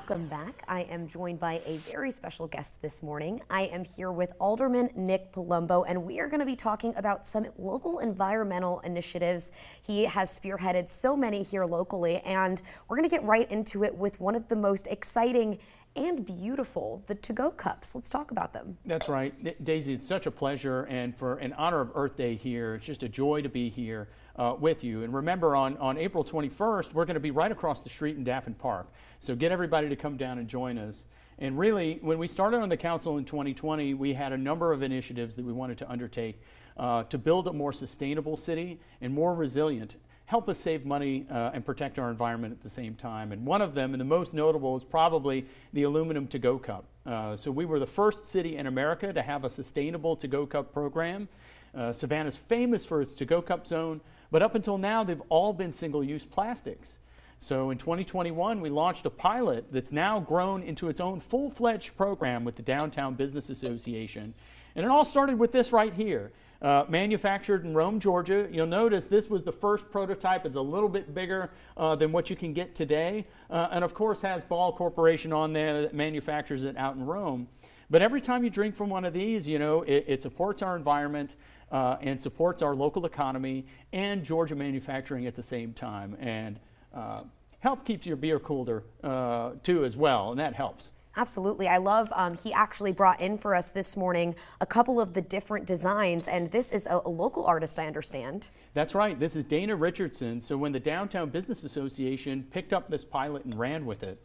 Welcome back. I am joined by a very special guest this morning. I am here with Alderman Nick Palumbo, and we are going to be talking about some local environmental initiatives. He has spearheaded so many here locally, and we're going to get right into it with one of the most exciting and beautiful, the to-go cups. Let's talk about them. That's right. Daisy, it's such a pleasure, and for in honor of Earth Day here, it's just a joy to be here with you. And remember, on April 21st, we're going to be right across the street in Daffin Park. So get everybody to come down and join us. And really, when we started on the council in 2020, we had a number of initiatives that we wanted to undertake to build a more sustainable city and more resilient, help us save money and protect our environment at the same time. And one of them, and the most notable, is probably the aluminum to-go cup. So we were the first city in America to have a sustainable to-go cup program. Savannah's famous for its to-go cup zone, but up until now, they've all been single-use plastics. So in 2021, we launched a pilot that's now grown into its own full-fledged program with the Downtown Business Association. And it all started with this right here. Manufactured in Rome, Georgia. You'll notice this was the first prototype. It's a little bit bigger than what you can get today. And of course has Ball Corporation on there that manufactures it out in Rome. But every time you drink from one of these, you know, it supports our environment and supports our local economy and Georgia manufacturing at the same time. And help keeps your beer cooler too as well, and that helps. Absolutely. I love, he actually brought in for us this morning a couple of the different designs, and this is a local artist, I understand. That's right. This is Dana Richardson. So when the Downtown Business Association picked up this pilot and ran with it,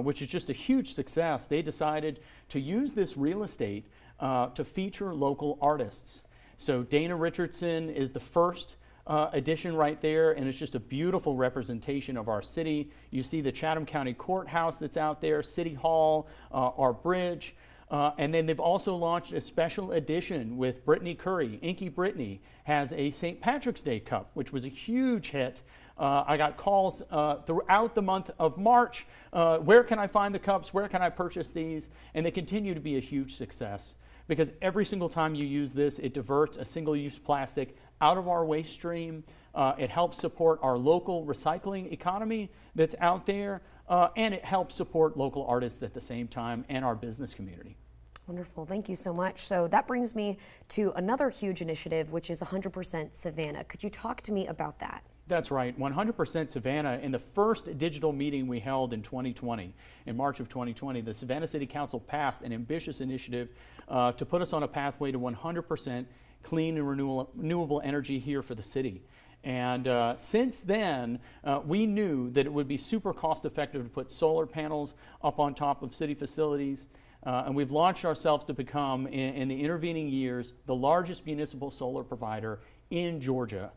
which is just a huge success, they decided to use this real estate to feature local artists. So Dana Richardson is the first edition right there, and it's just a beautiful representation of our city. You see the Chatham County Courthouse that's out there, City Hall, our bridge, and then they've also launched a special edition with Brittany Curry. Inky Brittany has a St. Patrick's Day cup, which was a huge hit. I got calls throughout the month of March. Where can I find the cups? Where can I purchase these? And they continue to be a huge success, because every single time you use this, it diverts a single-use plastic out of our waste stream. It helps support our local recycling economy that's out there, and it helps support local artists at the same time and our business community. Wonderful. Thank you so much. So that brings me to another huge initiative, which is 100% Savannah. Could you talk to me about that? That's right, 100% Savannah. In the first digital meeting we held in 2020, in March of 2020, the Savannah City Council passed an ambitious initiative to put us on a pathway to 100% clean and renewable energy here for the city. And since then, we knew that it would be super cost effective to put solar panels up on top of city facilities. And we've launched ourselves to become, in the intervening years, the largest municipal solar provider in Georgia.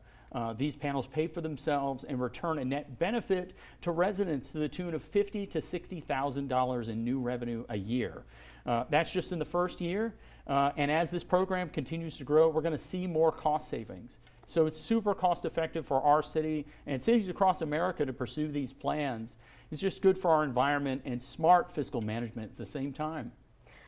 These panels pay for themselves and return a net benefit to residents to the tune of $50,000 to $60,000 in new revenue a year. That's just in the first year. And as this program continues to grow, we're going to see more cost savings. So it's super cost effective for our city and cities across America to pursue these plans. It's just good for our environment and smart fiscal management at the same time.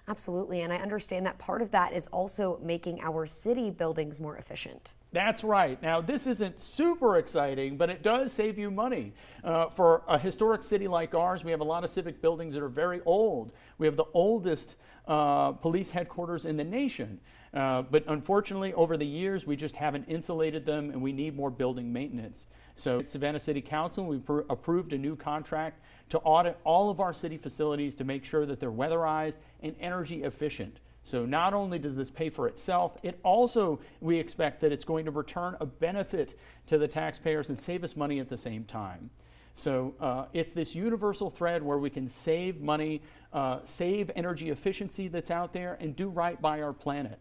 Absolutely. And I understand that part of that is also making our city buildings more efficient. That's right. Now, this isn't super exciting, but it does save you money. For a historic city like ours, we have a lot of civic buildings that are very old. We have the oldest police headquarters in the nation. But unfortunately, over the years, we just haven't insulated them, and we need more building maintenance. So at Savannah City Council, we approved a new contract to audit all of our city facilities to make sure that they're weatherized and energy efficient. So not only does this pay for itself, it also, we expect that it's going to return a benefit to the taxpayers and save us money at the same time. So it's this universal thread where we can save money, save energy efficiency that's out there, and do right by our planet.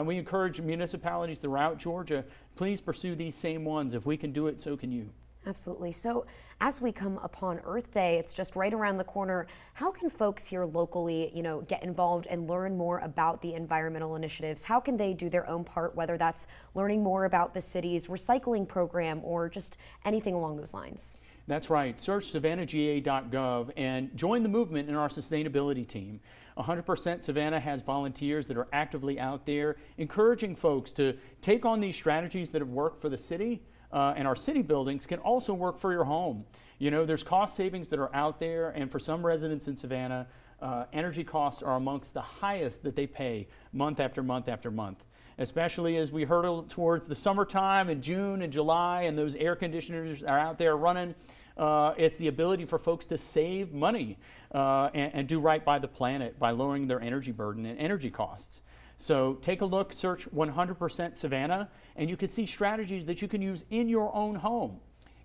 We encourage municipalities throughout Georgia, please pursue these same ones. If we can do it, so can you. Absolutely. So as we come upon Earth Day, it's just right around the corner. How can folks here locally, get involved and learn more about the environmental initiatives? How can they do their own part, whether that's learning more about the city's recycling program or just anything along those lines? That's right. Search savannahga.gov and join the movement in our sustainability team. 100% Savannah has volunteers that are actively out there encouraging folks to take on these strategies that have worked for the city, and our city buildings can also work for your home. You know, there's cost savings that are out there, and for some residents in Savannah, energy costs are amongst the highest that they pay month after month after month, especially as we hurtle towards the summertime in June and July, and those air conditioners are out there running. It's the ability for folks to save money and do right by the planet by lowering their energy burden and energy costs. So take a look, search 100% Savannah, and you can see strategies that you can use in your own home.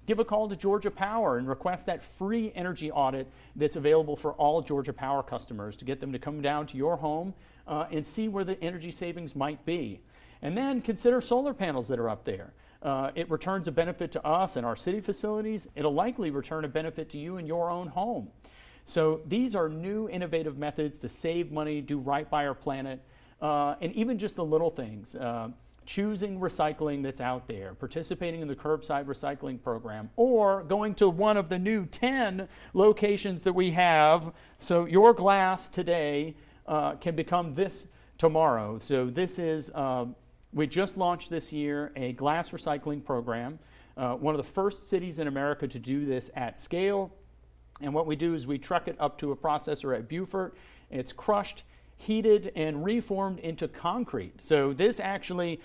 Give a call to Georgia Power and request that free energy audit that's available for all Georgia Power customers to get them to come down to your home and see where the energy savings might be. And then consider solar panels that are up there. It returns a benefit to us and our city facilities. It'll likely return a benefit to you in your own home. So these are new innovative methods to save money, do right by our planet, and even just the little things. Choosing recycling that's out there, participating in the curbside recycling program, or going to one of the new 10 locations that we have. So your glass today can become this tomorrow. So this is, we just launched this year a glass recycling program, one of the first cities in America to do this at scale. And what we do is we truck it up to a processor at Beaufort. It's crushed, heated, and reformed into concrete. So this actually,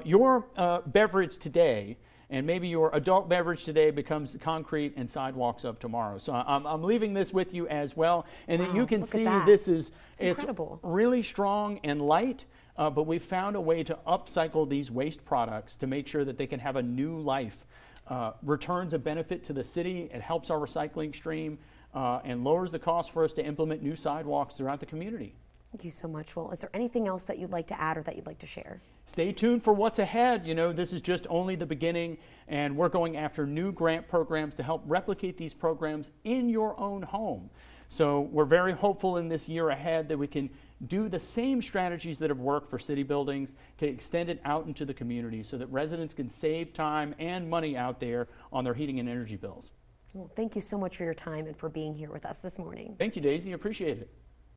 your beverage today, and maybe your adult beverage today, becomes concrete and sidewalks of tomorrow. So I'm leaving this with you as well. And then you can see this is, it's really strong and light, but we've found a way to upcycle these waste products to make sure that they can have a new life. Returns a benefit to the city, it helps our recycling stream, and lowers the cost for us to implement new sidewalks throughout the community. Thank you so much. Well, is there anything else that you'd like to add or that you'd like to share? Stay tuned for what's ahead. You know, this is just only the beginning, and we're going after new grant programs to help replicate these programs in your own home. So we're very hopeful in this year ahead that we can do the same strategies that have worked for city buildings to extend it out into the community so that residents can save time and money out there on their heating and energy bills. Well, thank you so much for your time and for being here with us this morning. Thank you, Daisy. Appreciate it.